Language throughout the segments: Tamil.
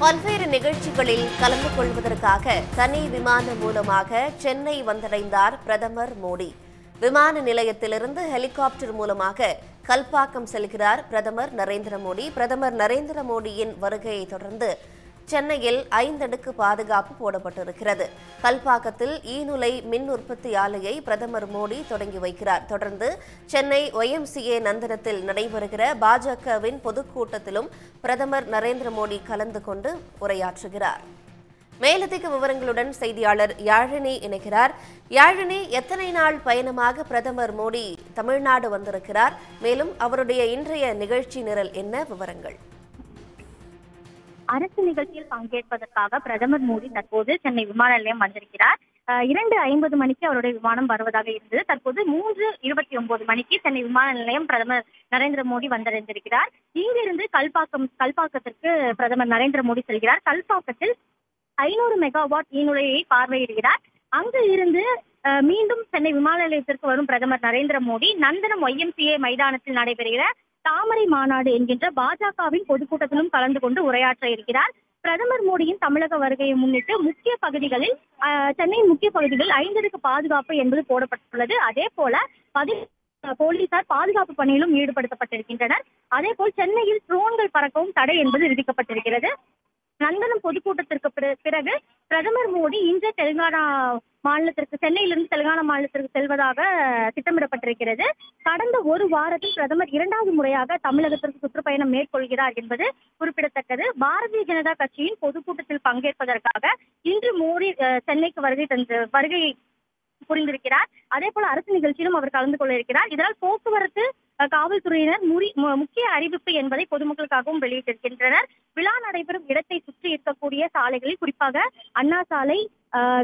பல்வேறு நிகழ்ச்சிகளில் கலந்து கொள்வதற்காக தனி விமானம் மூலமாக சென்னை வந்தடைந்தார் பிரதமர் மோடி. விமான நிலையத்திலிருந்து ஹெலிகாப்டர் மூலமாக கல்பாக்கம் செல்கிறார் பிரதமர் நரேந்திர மோடி. பிரதமர் நரேந்திர மோடியின் வருகையை தொடர்ந்து சென்னையில் 5 அடுக்கு பாதுகாப்பு போடப்பட்டிருக்கிறது. கல்பாக்கத்தில் ஈநுலை மின் உற்பத்தி ஆலையை பிரதமர் மோடி தொடங்கி வைக்கிறார். தொடர்ந்து சென்னை YMCA நந்தனத்தில் நடைபெறுகிற பாஜகவின் பொதுக்கூட்டத்திலும் பிரதமர் நரேந்திர மோடி கலந்து கொண்டு உரையாற்றுகிறார். மேலதிக விவரங்களுடன் செய்தியாளர் யாழினி இணைகிறார். யாழினி, எத்தனை நாள் பயணமாக பிரதமர் மோடி தமிழ்நாடு வந்திருக்கிறார்? மேலும் அவருடைய இன்றைய நிகழ்ச்சி நிரல் என்ன? விவரங்கள். அரசு நிகழ்ச்சியில் பங்கேற்பதற்காக பிரதமர் மோடி தற்போது சென்னை விமான நிலையம் வந்திருக்கிறார். 2:50 மணிக்கு அவருடைய விமானம் வருவதாக இருந்தது. தற்போது 3:29 மணிக்கு சென்னை விமான நிலையம் பிரதமர் நரேந்திர மோடி வந்தடைந்திருக்கிறார். இங்கிருந்து கல்பாக்கத்திற்கு பிரதமர் நரேந்திர மோடி செல்கிறார். கல்பாக்கத்தில் 500 மெகாவாட் ஈநுலையை பார்வையிடுகிறார். அங்கு இருந்து மீண்டும் சென்னை விமான நிலையத்திற்கு வரும் பிரதமர் நரேந்திர மோடி நந்தனம் YMCA மைதானத்தில் நடைபெறுகிற தாமரை மாநாடு என்கின்ற பாஜகவின் பொதுக்கூட்டத்திலும் கலந்து கொண்டு உரையாற்ற இருக்கிறார். பிரதமர் மோடியின் தமிழக வருகையை முன்னிட்டு சென்னையின் முக்கிய பகுதிகளில் 5 அடுக்கு பாதுகாப்பு என்பது போடப்பட்டுள்ளது. அதே போல போலீசார் பாதுகாப்பு பணியிலும் ஈடுபடுத்தப்பட்டிருக்கின்றனர். அதே போல் சென்னையில் ட்ரோன்கள் பறக்கவும் தடை என்பது விதிக்கப்பட்டிருக்கிறது. நந்தனம் பொதுக்கூட்டத்திற்கு பிறகு பிரதமர் மோடி இன்று சென்னையிலிருந்து தெலுங்கானா மாநிலத்திற்கு செல்வதாக திட்டமிடப்பட்டிருக்கிறது. கடந்த ஒரு வாரத்தில் பிரதமர் 2வது முறையாக தமிழகத்திற்கு சுற்றுப்பயணம் மேற்கொள்கிறார் என்பது குறிப்பிடத்தக்கது. பாரதிய ஜனதா கட்சியின் பொதுக்கூட்டத்தில் பங்கேற்பதற்காக இன்று மோடி சென்னைக்கு வருகை புரிந்திருக்கிறார். அதே போல அரசு நிகழ்ச்சியிலும் அவர் கலந்து கொள்ள இருக்கிறார். இதனால் போக்குவரத்து காவல்துறையினர் முக்கிய அறிவிப்பு என்பதை பொதுமக்களுக்காகவும் வெளியிட்டிருக்கின்றனர். விழா நடைபெறும் இடத்தை சுற்றி இருக்கக்கூடிய சாலைகளில், குறிப்பாக அண்ணா சாலை,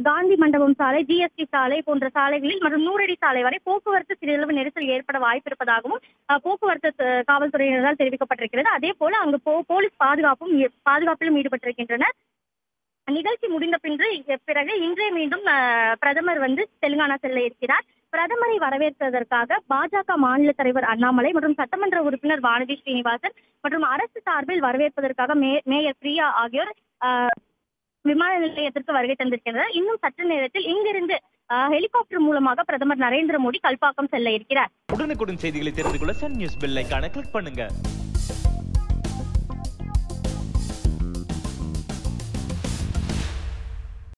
காந்தி மண்டபம் சாலை, GST சாலை போன்ற சாலைகளில் மற்றும் 100 அடி சாலை வரை போக்குவரத்து சிறிதளவு நெரிசல் ஏற்பட வாய்ப்பிருப்பதாகவும் போக்குவரத்து காவல்துறையினரால் தெரிவிக்கப்பட்டிருக்கிறது. அதே போல அங்கு போலீஸ் பாதுகாப்பிலும் ஈடுபட்டிருக்கின்றனர். நிகழ்ச்சி முடிந்த பிறகு இன்றே மீண்டும் பிரதமர் தெலுங்கானா செல்ல இருக்கிறார். பிரதமரை வரவேற்பதற்காக பாஜக மாநில தலைவர் அண்ணாமலை மற்றும் சட்டமன்ற உறுப்பினர் வானதி ஸ்ரீனிவாசன் மற்றும் அரசு சார்பில் வரவேற்பதற்காக மேயர் பிரியா ஆகியோர் விமான நிலையத்திற்கு வருகை தந்திருக்கிறார். இன்னும் சற்று நேரத்தில் இங்கிருந்து ஹெலிகாப்டர் மூலமாக பிரதமர் நரேந்திர மோடி கல்பாக்கம் செல்ல இருக்கிறார். உடனுக்குடன் செய்திகளை தெரிந்து கொள்ள சன் நியூஸ் பெல் ஐகானை கிளிக் பண்ணுங்க.